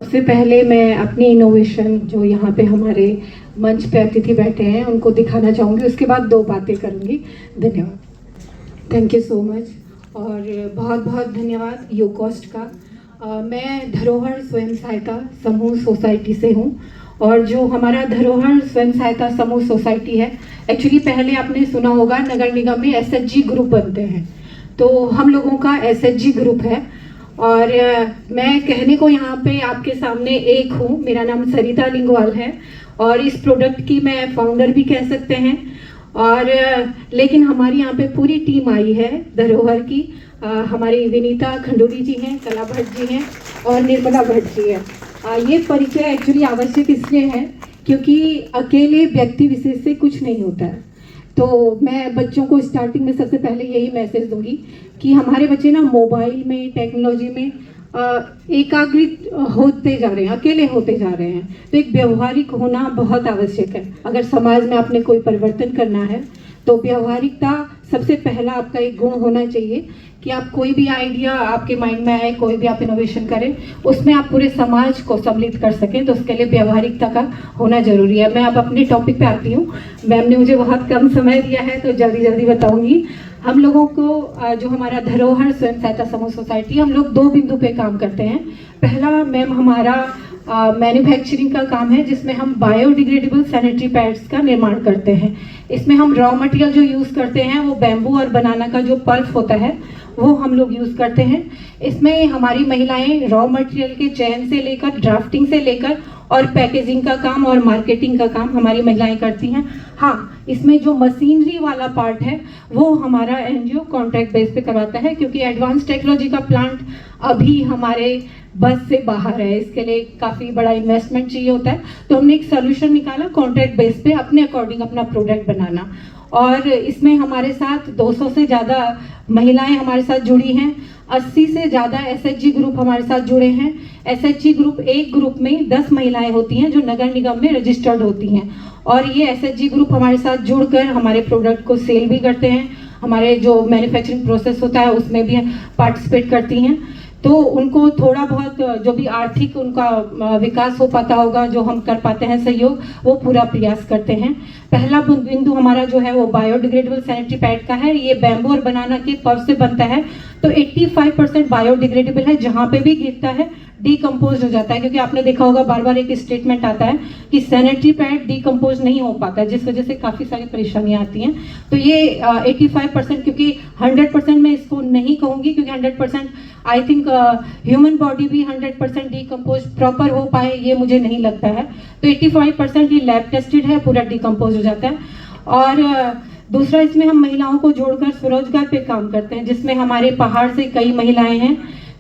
सबसे पहले मैं अपनी इनोवेशन जो यहाँ पे हमारे मंच पे अतिथि बैठे हैं उनको दिखाना चाहूँगी, उसके बाद 2 बातें करूँगी। धन्यवाद, थैंक यू सो मच। और बहुत बहुत धन्यवाद यूकोस्ट का। मैं धरोहर स्वयं सहायता समूह सोसाइटी से हूँ और जो हमारा धरोहर स्वयं सहायता समूह सोसाइटी है, एक्चुअली पहले आपने सुना होगा नगर निगम में एसएचजी ग्रुप बनते हैं, तो हम लोगों का एसएचजी ग्रुप है। और मैं कहने को यहाँ पे आपके सामने एक हूँ, मेरा नाम सरिता लिंगवाल है और इस प्रोडक्ट की मैं फाउंडर भी कह सकते हैं। और लेकिन हमारी यहाँ पे पूरी टीम आई है धरोहर की। हमारी विनीता खंडूरी जी हैं, कला भट्ट जी हैं और निर्मला भट्ट जी हैं। ये परिचय एक्चुअली आवश्यक इसलिए है क्योंकि अकेले व्यक्ति विशेष से कुछ नहीं होता है। तो मैं बच्चों को स्टार्टिंग में सबसे पहले यही मैसेज दूंगी कि हमारे बच्चे ना मोबाइल में, टेक्नोलॉजी में एकाग्रित होते जा रहे हैं, अकेले होते जा रहे हैं। तो एक व्यवहारिक होना बहुत आवश्यक है। अगर समाज में आपने कोई परिवर्तन करना है तो व्यवहारिकता सबसे पहला आपका एक गुण होना चाहिए कि आप कोई भी आइडिया आपके माइंड में आए, कोई भी आप इनोवेशन करें, उसमें आप पूरे समाज को सम्मिलित कर सकें, तो उसके लिए व्यवहारिकता का होना जरूरी है। मैं अब अपने टॉपिक पे आती हूँ। मैम ने मुझे बहुत कम समय दिया है तो जल्दी जल्दी बताऊंगी। हम लोगों को जो हमारा धरोहर स्वयं सहायता समूह सोसाइटी, हम लोग 2 बिंदु पे काम करते हैं। पहला मैम हमारा मैन्युफैक्चरिंग का काम है जिसमें हम बायोडिग्रेडेबल सैनिटरी पैड्स का निर्माण करते हैं। इसमें हम रॉ मटेरियल जो यूज़ करते हैं वो बैम्बू और बनाना का जो पल्प होता है वो हम लोग यूज़ करते हैं। इसमें हमारी महिलाएं रॉ मटेरियल के चयन से लेकर, ड्राफ्टिंग से लेकर और पैकेजिंग का काम और मार्केटिंग का काम हमारी महिलाएं करती हैं। हाँ, इसमें जो मशीनरी वाला पार्ट है वो हमारा एनजीओ कॉन्ट्रैक्ट बेस पे करवाता है क्योंकि एडवांस टेक्नोलॉजी का प्लांट अभी हमारे बस से बाहर है, इसके लिए काफ़ी बड़ा इन्वेस्टमेंट चाहिए होता है। तो हमने एक सोल्यूशन निकाला कॉन्ट्रैक्ट बेस पे अपने अकॉर्डिंग अपना प्रोडक्ट बनाना। और इसमें हमारे साथ 200 से ज़्यादा महिलाएं हमारे साथ जुड़ी हैं। 80 से ज़्यादा एसएचजी ग्रुप हमारे साथ जुड़े हैं। एसएचजी ग्रुप, एक ग्रुप में 10 महिलाएं होती हैं जो नगर निगम में रजिस्टर्ड होती हैं और ये एसएचजी ग्रुप हमारे साथ जुड़कर हमारे प्रोडक्ट को सेल भी करते हैं। हमारे जो मैन्युफैक्चरिंग प्रोसेस होता है उसमें भी पार्टिसिपेट करती हैं। तो उनको थोड़ा बहुत जो भी आर्थिक उनका विकास हो पाता होगा, जो हम कर पाते हैं सहयोग, वो पूरा प्रयास करते हैं। पहला बिंदु हमारा जो है वो बायोडिग्रेडेबल सैनिटरी पैड का है। ये बैम्बू और बनाना के पल्प से बनता है तो 85% बायोडिग्रेडेबल है, जहाँ पे भी गिरता है डीकम्पोज हो जाता है। क्योंकि आपने देखा होगा बार बार एक स्टेटमेंट आता है कि सैनिटरी पैड डीकम्पोज नहीं हो पाता, जिस वजह से काफ़ी सारी परेशानियाँ आती हैं। तो ये 85%, क्योंकि 100% मैं इसको नहीं कहूँगी क्योंकि 100% आई थिंक ह्यूमन बॉडी भी 100% डीकम्पोज प्रॉपर हो पाए ये मुझे नहीं लगता है। तो 85% ये लैब टेस्टेड है, पूरा डीकम्पोज हो जाता है। और दूसरा, इसमें हम महिलाओं को जोड़कर स्वरोजगार पे काम करते हैं जिसमें हमारे पहाड़ से कई महिलाएं हैं।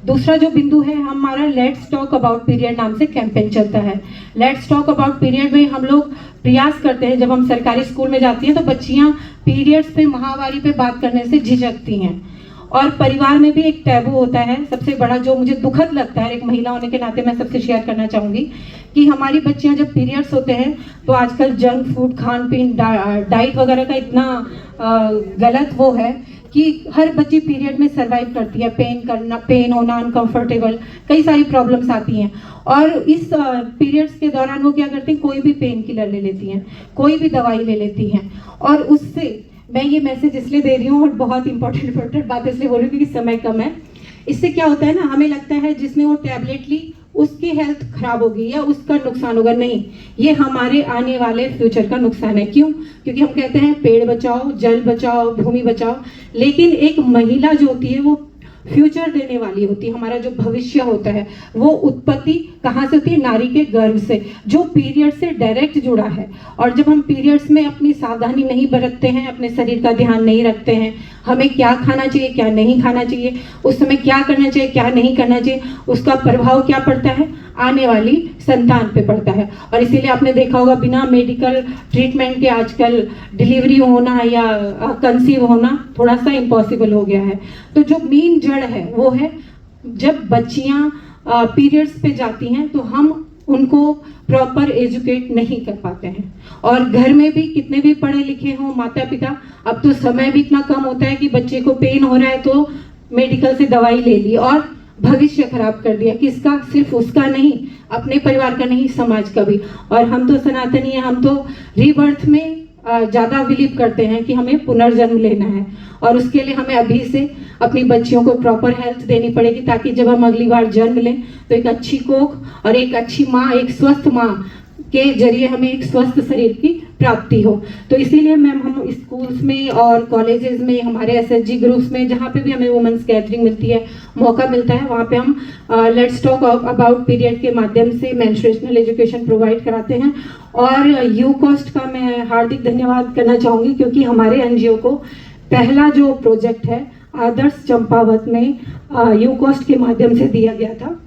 दूसरा जो बिंदु है हमारा लेट्स टॉक अबाउट पीरियड नाम से कैंपेन चलता है। लेट्स टॉक अबाउट पीरियड में हम लोग प्रयास करते हैं, जब हम सरकारी स्कूल में जाती हैं तो बच्चियां पीरियड्स पे, माहवारी पे बात करने से झिझकती हैं और परिवार में भी एक टैबू होता है। सबसे बड़ा जो मुझे दुखद लगता है एक महिला होने के नाते मैं सबसे शेयर करना चाहूँगी कि हमारी बच्चियां जब पीरियड्स होते हैं तो आजकल जंक फूड, खान पीन, डाइट वगैरह का इतना गलत वो है कि हर बच्ची पीरियड में सरवाइव करती है। पेन होना, अनकंफर्टेबल, कई सारी प्रॉब्लम्स आती हैं। और इस पीरियड्स के दौरान वो क्या करती हैं, कोई भी पेन किलर ले लेती हैं, कोई भी दवाई ले लेती हैं। और उससे मैं ये मैसेज इसलिए दे रही हूँ और बहुत इंपॉर्टेंट बात इसलिए बोल रही हूँ क्योंकि समय कम है। इससे क्या होता है ना, हमें लगता है जिसने वो टैबलेट ली उसकी हेल्थ खराब होगी या उसका नुकसान होगा। नहीं, ये हमारे आने वाले फ्यूचर का नुकसान है। क्यों? क्योंकि हम कहते हैं पेड़ बचाओ, जल बचाओ, भूमि बचाओ, लेकिन एक महिला जो होती है वो फ्यूचर देने वाली होती है। हमारा जो भविष्य होता है वो उत्पत्ति कहाँ से होती है? नारी के गर्भ से, जो पीरियड से डायरेक्ट जुड़ा है। और जब हम पीरियड्स में अपनी सावधानी नहीं बरतते हैं, अपने शरीर का ध्यान नहीं रखते हैं, हमें क्या खाना चाहिए, क्या नहीं खाना चाहिए, उस समय क्या करना चाहिए, क्या नहीं करना चाहिए, उसका प्रभाव क्या पड़ता है? आने वाली संतान पे पड़ता है। और इसीलिए आपने देखा होगा बिना मेडिकल ट्रीटमेंट के आजकल डिलीवरी होना या कंसीव होना थोड़ा सा इम्पॉसिबल हो गया है। तो जो मेन जड़ है वो है जब बच्चियां पीरियड्स पे जाती हैं तो हम उनको प्रॉपर एजुकेट नहीं कर पाते हैं। और घर में भी कितने भी पढ़े लिखे हों माता पिता, अब तो समय भी इतना कम होता है कि बच्चे को पेन हो रहा है तो मेडिकल से दवाई ले ली और भविष्य खराब कर दिया। किसका? सिर्फ उसका नहीं, अपने परिवार का नहीं, समाज का भी। और हम तो सनातनी हैं, हम तो रीबर्थ में ज़्यादा बिलीव करते हैं कि हमें पुनर्जन्म लेना है, और उसके लिए हमें अभी से अपनी बच्चियों को प्रॉपर हेल्थ देनी पड़ेगी, ताकि जब हम अगली बार जन्म लें तो एक अच्छी कोख और एक अच्छी माँ, एक स्वस्थ माँ के जरिए हमें एक स्वस्थ शरीर की प्राप्ति हो। तो इसीलिए मैम हम स्कूल्स में और कॉलेजेस में, हमारे एसएचजी ग्रुप्स में, जहाँ पे भी हमें वुमेन्स गैदरिंग मिलती है, मौका मिलता है, वहाँ पे हम लेट्स टॉक अबाउट पीरियड के माध्यम से मेंस्ट्रुएशनल एजुकेशन प्रोवाइड कराते हैं। और यू कॉस्ट का मैं हार्दिक धन्यवाद करना चाहूँगी, क्योंकि हमारे एनजीओ को पहला जो प्रोजेक्ट है आदर्श चंपावत में यू कॉस्ट के माध्यम से दिया गया था,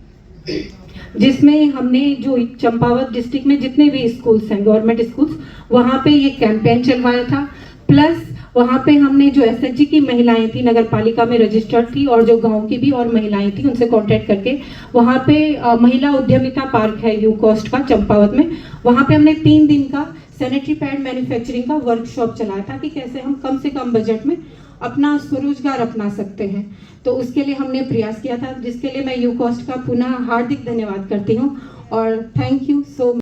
जिसमें हमने जो चंपावत डिस्ट्रिक्ट में जितने भी स्कूल्स हैं, गवर्नमेंट स्कूल्स, वहाँ पे ये कैंपेन चलवाया था। प्लस वहाँ पे हमने जो एसएचजी की महिलाएं थी, नगर पालिका में रजिस्टर्ड थी, और जो गांव की भी और महिलाएं थी, उनसे कांटेक्ट करके वहाँ पे महिला उद्यमिता पार्क है यू कॉस्ट का चंपावत में, वहाँ पे हमने 3 दिन का सैनिटरी पैड मैन्युफैक्चरिंग का वर्कशॉप चलाया था कि कैसे हम कम से कम बजट में अपना स्वरोजगार अपना सकते हैं। तो उसके लिए हमने प्रयास किया था, जिसके लिए मैं यू कॉस्ट का पुनः हार्दिक धन्यवाद करती हूँ। और थैंक यू सो मच।